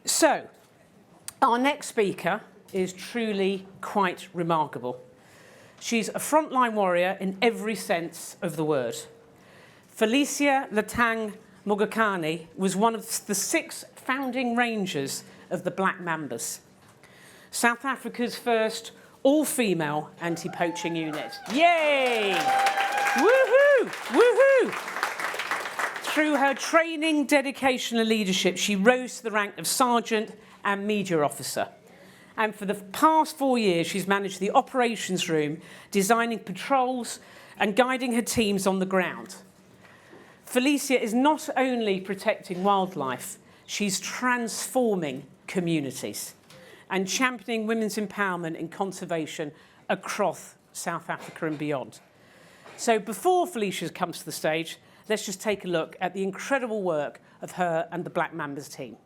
So, our next speaker is truly quite remarkable. She's a frontline warrior in every sense of the word. Felicia Letang Mogakane was one of the 6 founding rangers of the Black Mambas, South Africa's first all-female anti-poaching unit. Yay! Woohoo! Woohoo! Through her training, dedication and leadership, she rose to the rank of sergeant and media officer. And for the past 4 years, she's managed the operations room, designing patrols and guiding her teams on the ground. Felicia is not only protecting wildlife, she's transforming communities and championing women's empowerment in conservation across South Africa and beyond. So before Felicia comes to the stage, let's just take a look at the incredible work of her and the Black Mambas team.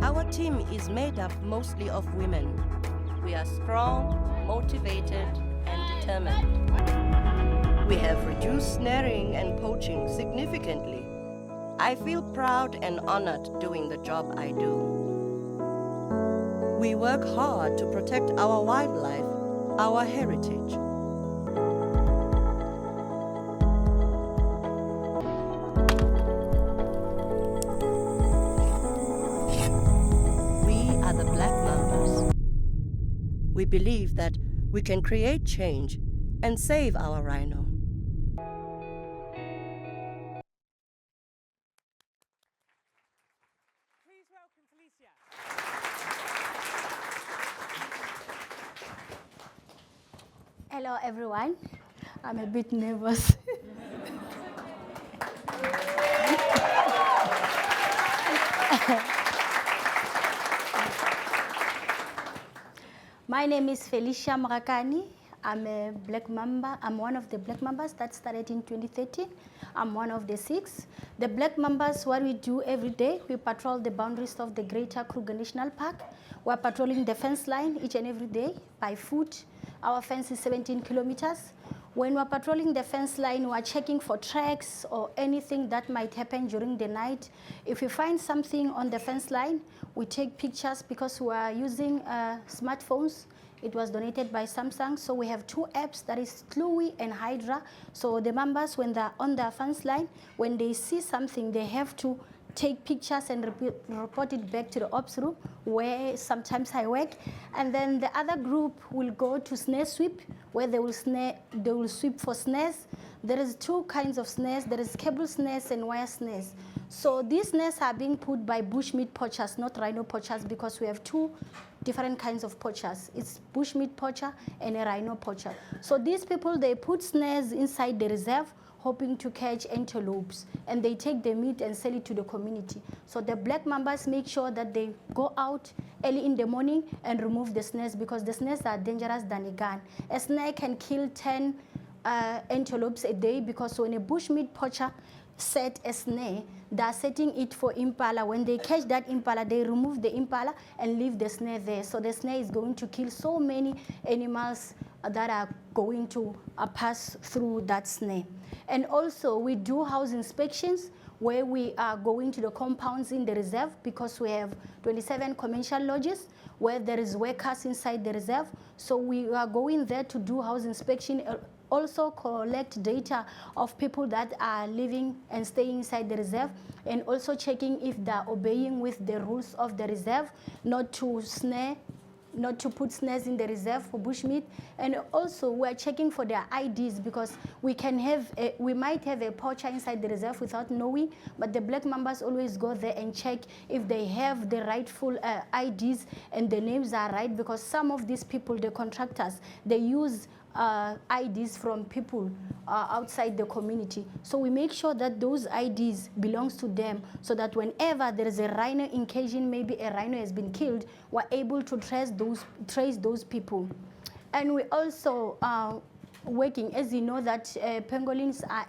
Our team is made up mostly of women. We are strong, motivated, and determined. We have reduced snaring and poaching significantly. I feel proud and honored doing the job I do. We work hard to protect our wildlife, our heritage. We believe that we can create change and save our rhino. Please welcome Felicia. Hello, everyone. I'm a bit nervous. My name is Felicia Mogakane. I'm a Black Mamba. I'm one of the Black Mambas that started in 2013. I'm one of the 6. The Black Mambas, what we do every day, we patrol the boundaries of the Greater Kruger National Park. We're patrolling the fence line each and every day by foot. Our fence is 17 kilometers. When we're patrolling the fence line, we're checking for tracks or anything that might happen during the night. If we find something on the fence line, we take pictures because we are using smartphones. It was donated by Samsung, so we have 2 apps, that is Chloe and Hydra. So the members, when they're on the fence line, when they see something, they have to take pictures and report it back to the ops room, where sometimes I work. And then the other group will go to snare sweep, where they will sweep for snares. There is 2 kinds of snares. There is cable snares and wire snares. So these snares are being put by bushmeat poachers, not rhino poachers, because we have 2 different kinds of poachers. It's bushmeat poacher and a rhino poacher. So these people, they put snares inside the reserve, hoping to catch antelopes, and they take the meat and sell it to the community. So the Black Mambas make sure that they go out early in the morning and remove the snares, because the snares are dangerous than a gun. A snare can kill 10 antelopes a day, because when a bushmeat poacher set a snare, they're setting it for impala. When they catch that impala, they remove the impala and leave the snare there. So the snare is going to kill so many animals that are going to pass through that snare. And also, we do house inspections where we are going to the compounds in the reserve, because we have 27 commercial lodges where there is workers inside the reserve. So we are going there to do house inspection, also collect data of people that are living and staying inside the reserve, and also checking if they're obeying with the rules of the reserve, not to put snares in the reserve for bushmeat. And also we're checking for their IDs, because we might have a poacher inside the reserve without knowing, but the Black Mambas always go there and check if they have the rightful IDs and the names are right, because some of these people, the contractors, they use IDs from people outside the community. So we make sure that those IDs belongs to them, so that whenever there is a rhino incursion, maybe a rhino has been killed, we're able to trace those people. And we also working. As you know that pangolins are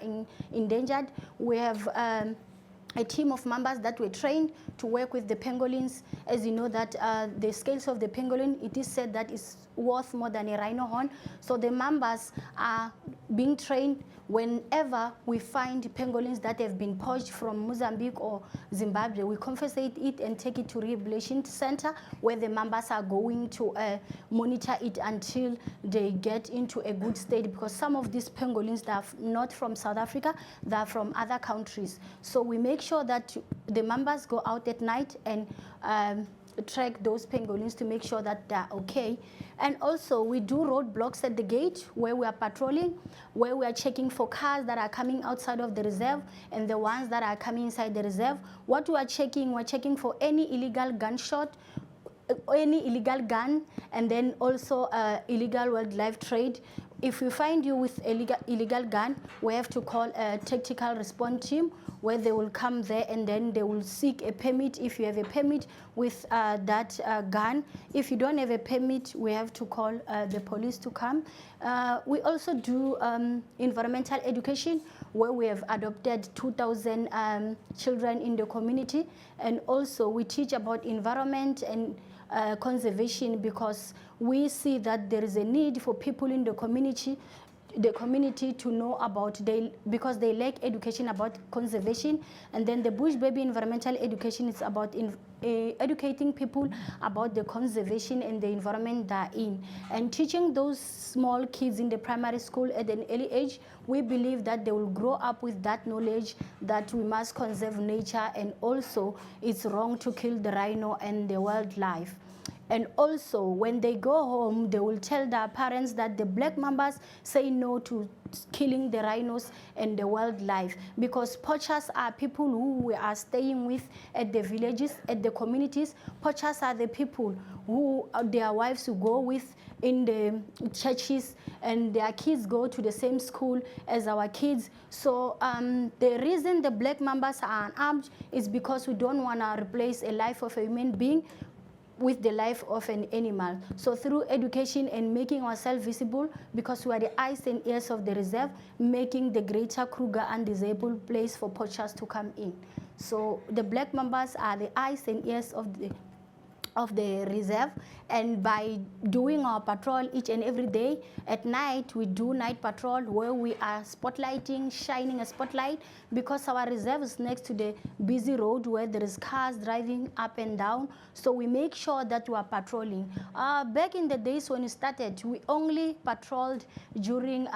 endangered, we have a team of Mambas that were trained to work with the pangolins. As you know that the scales of the pangolin, it is said that it's worth more than a rhino horn. So the Mambas are being trained whenever we find pangolins that have been poached from Mozambique or Zimbabwe, we confiscate it and take it to rehabilitation center where the Mambas are going to monitor it until they get into a good state, because some of these pangolins that are not from South Africa, they are from other countries. So we make sure that the Mambas go out at night and track those pangolins to make sure that they're okay. And also we do roadblocks at the gate where we are patrolling, where we are checking for cars that are coming outside of the reserve and the ones that are coming inside the reserve. What we're checking for any illegal gunshot, any illegal gun, and then also illegal wildlife trade. If we find you with illegal gun, we have to call a tactical response team where they will come there and then they will seek a permit if you have a permit with that gun. If you don't have a permit, we have to call the police to come. We also do environmental education where we have adopted 2,000 children in the community, and also we teach about environment and conservation, because we see that there is a need for people in the community to know about, because they lack education about conservation. And then the Bush Baby environmental education is about educating people about the conservation and the environment they're in. And teaching those small kids in the primary school at an early age, we believe that they will grow up with that knowledge that we must conserve nature, and also it's wrong to kill the rhino and the wildlife. And also, when they go home, they will tell their parents that the black Mambas say no to killing the rhinos and the wildlife, because poachers are people who we are staying with at the villages, at the communities. Poachers are the people who their wives who go with in the churches, and their kids go to the same school as our kids. So the reason the black Mambas are unarmed is because we don't want to replace a life of a human being with the life of an animal. So through education and making ourselves visible, because we are the eyes and ears of the reserve, making the greater Kruger undisabled place for poachers to come in. So the black Mambas are the eyes and ears of the reserve, and by doing our patrol each and every day, at night we do night patrol where we are spotlighting, shining a spotlight, because our reserve is next to the busy road where there is cars driving up and down. So we make sure that we are patrolling. Back in the days when we started, we only patrolled during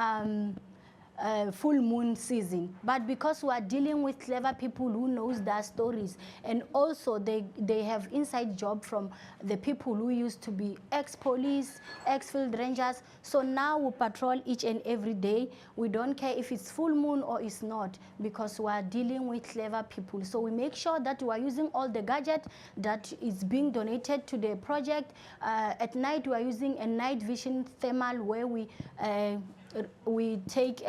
full moon season, but because we are dealing with clever people who knows their stories, and also they have inside job from the people who used to be ex-police, ex-field rangers. So now we patrol each and every day. We don't care if it's full moon or it's not, because we are dealing with clever people. So we make sure that we are using all the gadget that is being donated to the project. At night we are using a night vision thermal where we take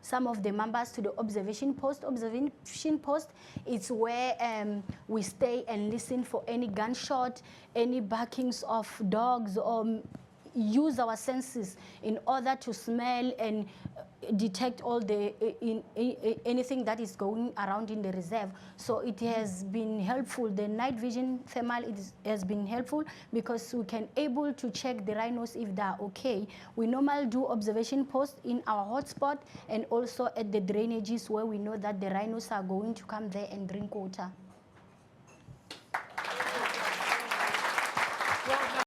some of the Mambas to the observation post. Observation post is where we stay and listen for any gunshot, any barkings of dogs, or use our senses in order to smell and detect all the anything that is going around in the reserve. So it has been helpful. The night vision thermal has been helpful because we can able to check the rhinos if they are okay. We normally do observation posts in our hotspot and also at the drainages where we know that the rhinos are going to come there and drink water.